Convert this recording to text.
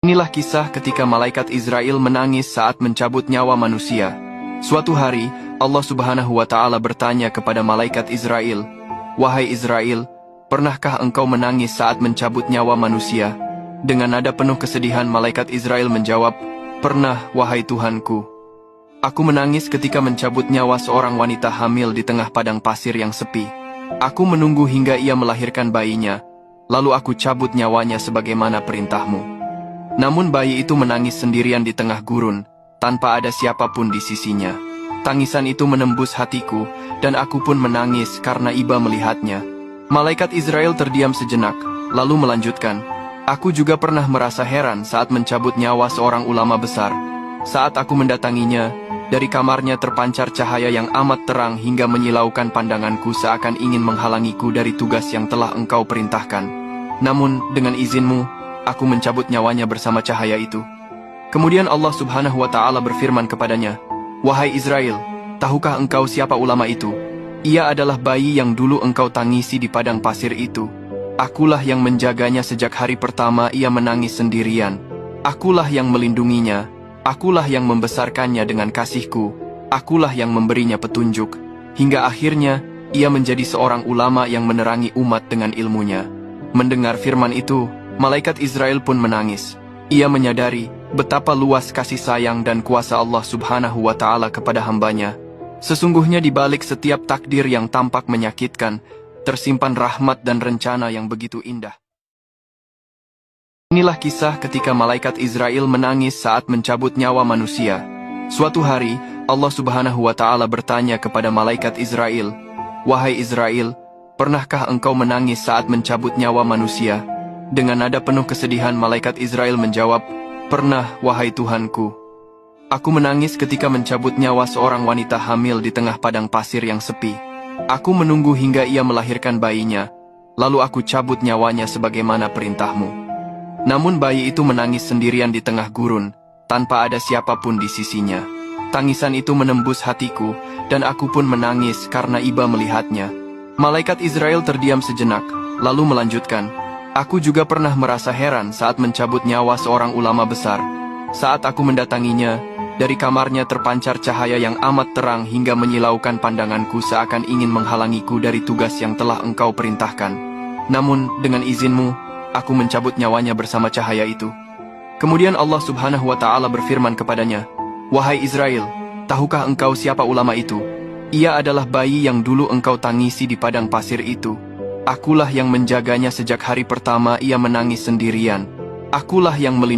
Inilah kisah ketika malaikat Israel menangis saat mencabut nyawa manusia. Suatu hari, Allah Subhanahu wa Ta'ala bertanya kepada malaikat Israel, "Wahai Israel, pernahkah engkau menangis saat mencabut nyawa manusia?" Dengan nada penuh kesedihan, malaikat Israel menjawab, "Pernah, wahai Tuhanku. Aku menangis ketika mencabut nyawa seorang wanita hamil di tengah padang pasir yang sepi. Aku menunggu hingga ia melahirkan bayinya, lalu aku cabut nyawanya sebagaimana perintahmu. Namun bayi itu menangis sendirian di tengah gurun, tanpa ada siapapun di sisinya. Tangisan itu menembus hatiku, dan aku pun menangis karena iba melihatnya." Malaikat Israel terdiam sejenak, lalu melanjutkan, "Aku juga pernah merasa heran saat mencabut nyawa seorang ulama besar. Saat aku mendatanginya, dari kamarnya terpancar cahaya yang amat terang hingga menyilaukan pandanganku seakan ingin menghalangiku dari tugas yang telah engkau perintahkan. Namun, dengan izinmu, aku mencabut nyawanya bersama cahaya itu." Kemudian Allah Subhanahu wa Ta'ala berfirman kepadanya, "Wahai Israel, tahukah engkau siapa ulama itu? Ia adalah bayi yang dulu engkau tangisi di padang pasir itu. Akulah yang menjaganya sejak hari pertama ia menangis sendirian. Akulah yang melindunginya. Akulah yang membesarkannya dengan kasihku. Akulah yang memberinya petunjuk. Hingga akhirnya, ia menjadi seorang ulama yang menerangi umat dengan ilmunya." Mendengar firman itu, malaikat Israel pun menangis. Ia menyadari betapa luas kasih sayang dan kuasa Allah Subhanahu wa Ta'ala kepada hambanya. Sesungguhnya di balik setiap takdir yang tampak menyakitkan, tersimpan rahmat dan rencana yang begitu indah. Inilah kisah ketika malaikat Israel menangis saat mencabut nyawa manusia. Suatu hari, Allah Subhanahu wa Ta'ala bertanya kepada malaikat Israel, "Wahai Israel, pernahkah engkau menangis saat mencabut nyawa manusia?" Dengan nada penuh kesedihan, malaikat Israel menjawab, "Pernah, wahai Tuhanku. Aku menangis ketika mencabut nyawa seorang wanita hamil di tengah padang pasir yang sepi. Aku menunggu hingga ia melahirkan bayinya, lalu aku cabut nyawanya sebagaimana perintahmu. Namun bayi itu menangis sendirian di tengah gurun, tanpa ada siapapun di sisinya. Tangisan itu menembus hatiku, dan aku pun menangis karena iba melihatnya." Malaikat Israel terdiam sejenak, lalu melanjutkan, "Aku juga pernah merasa heran saat mencabut nyawa seorang ulama besar. Saat aku mendatanginya, dari kamarnya terpancar cahaya yang amat terang hingga menyilaukan pandanganku seakan ingin menghalangiku dari tugas yang telah engkau perintahkan. Namun, dengan izinmu, aku mencabut nyawanya bersama cahaya itu." Kemudian Allah Subhanahu wa Ta'ala berfirman kepadanya, "Wahai Israel, tahukah engkau siapa ulama itu? Ia adalah bayi yang dulu engkau tangisi di padang pasir itu. Akulah yang menjaganya sejak hari pertama ia menangis sendirian. Akulah yang melindungi